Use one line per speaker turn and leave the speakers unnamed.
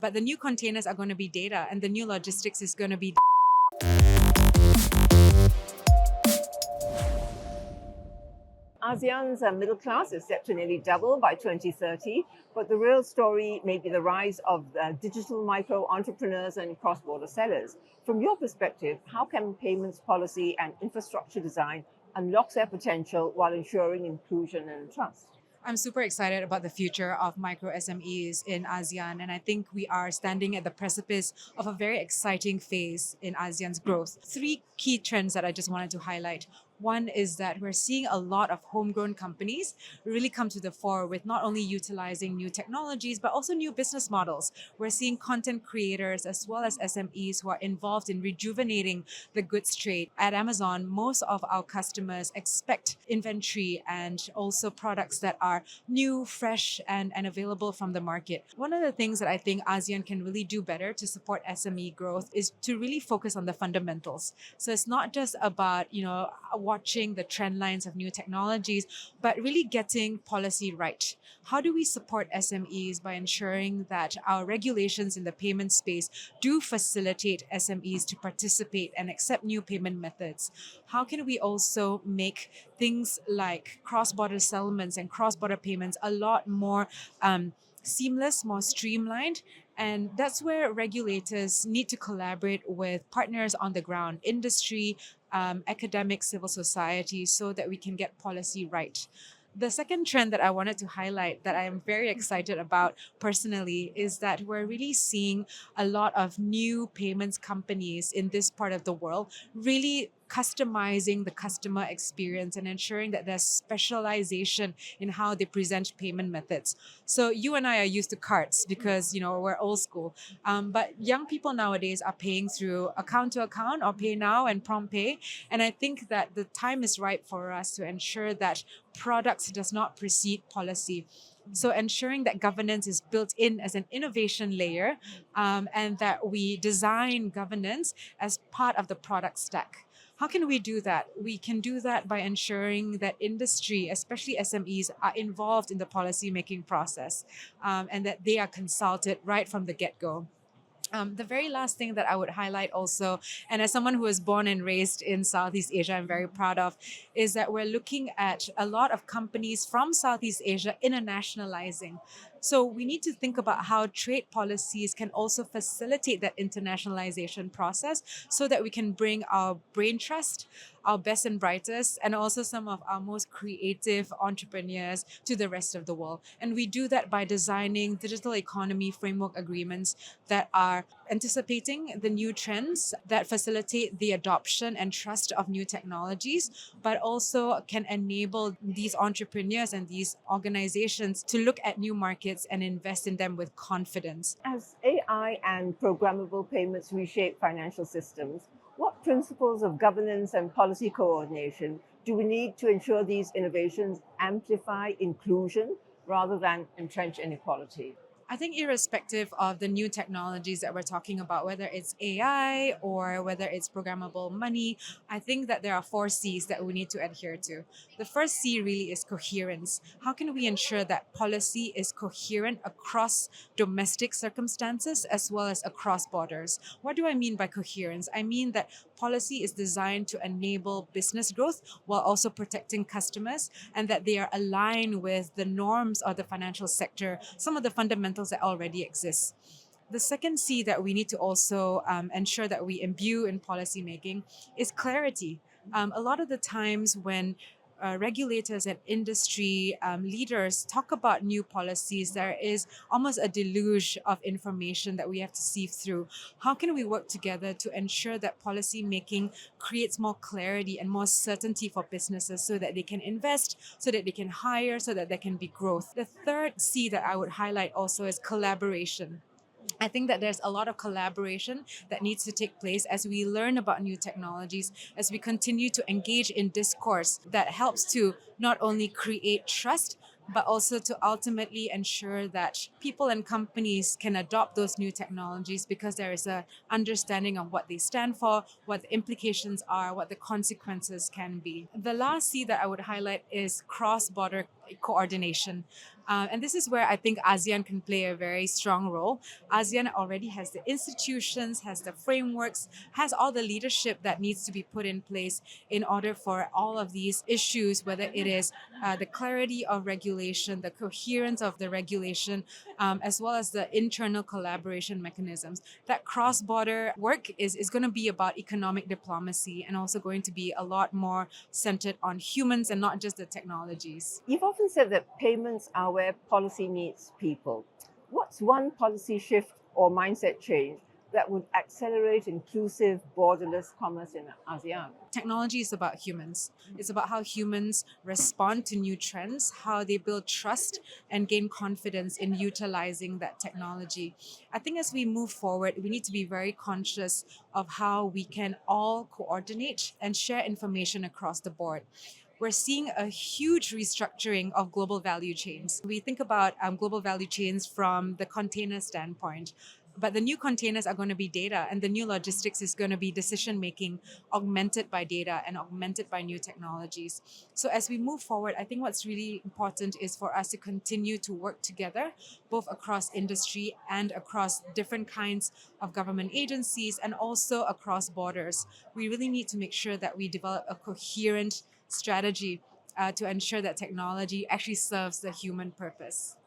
But the new containers are going to be data, and the new logistics is going to be.
ASEAN's middle class is set to nearly double by 2030, but the real story may be the rise of digital micro entrepreneurs and cross border sellers. From your perspective, how can payments policy and infrastructure design unlock their potential while ensuring inclusion and trust?
I'm super excited about the future of micro SMEs in ASEAN, and I think we are standing at the precipice of a very exciting phase in ASEAN's growth. Three key trends that I just wanted to highlight. One is that we're seeing a lot of homegrown companies really come to the fore with not only utilizing new technologies, but also new business models. We're seeing content creators as well as SMEs who are involved in rejuvenating the goods trade. At Amazon, most of our customers expect inventory and also products that are new, fresh, and available from the market. One of the things that I think ASEAN can really do better to support SME growth is to really focus on the fundamentals. So it's not just about, watching the trend lines of new technologies, but really getting policy right. How do we support SMEs by ensuring that our regulations in the payment space do facilitate SMEs to participate and accept new payment methods? How can we also make things like cross-border settlements and cross-border payments a lot more seamless, more streamlined? And that's where regulators need to collaborate with partners on the ground, industry, academic, civil society, so that we can get policy right. The second trend that I wanted to highlight that I am very excited about personally is that we're really seeing a lot of new payments companies in this part of the world really customizing the customer experience and ensuring that there's specialization in how they present payment methods. So you and I are used to cards because we're old school, but young people nowadays are paying through account to account or pay now and prompt pay. And I think that the time is right for us to ensure that products does not precede policy. So ensuring that governance is built in as an innovation layer, and that we design governance as part of the product stack. How can we do that? We can do that by ensuring that industry, especially SMEs, are involved in the policy making process, and that they are consulted right from the get-go. The very last thing that I would highlight also, and as someone who was born and raised in Southeast Asia, I'm very proud of, is that we're looking at a lot of companies from Southeast Asia internationalizing. So we need to think about how trade policies can also facilitate that internationalization process so that we can bring our brain trust, our best and brightest, and also some of our most creative entrepreneurs to the rest of the world. And we do that by designing digital economy framework agreements that are anticipating the new trends, that facilitate the adoption and trust of new technologies, but also can enable these entrepreneurs and these organizations to look at new markets and invest in them with confidence.
As AI and programmable payments reshape financial systems, what principles of governance and policy coordination do we need to ensure these innovations amplify inclusion rather than entrench inequality?
I think irrespective of the new technologies that we're talking about, whether it's AI or whether it's programmable money, I think that there are 4 C's that we need to adhere to. The first C really is coherence. How can we ensure that policy is coherent across domestic circumstances as well as across borders? What do I mean by coherence? I mean that policy is designed to enable business growth while also protecting customers, and that they are aligned with the norms of the financial sector, some of the fundamentals that already exist. The second C that we need to also ensure that we imbue in policymaking is clarity. A lot of the times when regulators and industry leaders talk about new policies, there is almost a deluge of information that we have to sieve through. How can we work together to ensure that policy making creates more clarity and more certainty for businesses so that they can invest, so that they can hire, so that there can be growth? The third C that I would highlight also is collaboration. I think that there's a lot of collaboration that needs to take place as we learn about new technologies, as we continue to engage in discourse that helps to not only create trust, but also to ultimately ensure that people and companies can adopt those new technologies because there is a understanding of what they stand for, what the implications are, what the consequences can be. The last C that I would highlight is cross-border coordination. And this is where I think ASEAN can play a very strong role. ASEAN already has the institutions, has the frameworks, has all the leadership that needs to be put in place in order for all of these issues, whether it is the clarity of regulation, the coherence of the regulation, as well as the internal collaboration mechanisms. That cross-border work is going to be about economic diplomacy and also going to be a lot more centered on humans and not just the technologies.
You've often said that payments are where policy meets people. What's one policy shift or mindset change that would accelerate inclusive, borderless commerce in ASEAN?
Technology is about humans. It's about how humans respond to new trends, how they build trust and gain confidence in utilizing that technology. I think as we move forward, we need to be very conscious of how we can all coordinate and share information across the board. We're seeing a huge restructuring of global value chains. We think about global value chains from the container standpoint. But the new containers are going to be data, and the new logistics is going to be decision making augmented by data and augmented by new technologies. So, as we move forward, I think what's really important is for us to continue to work together, both across industry and across different kinds of government agencies, and also across borders. We really need to make sure that we develop a coherent strategy to ensure that technology actually serves the human purpose.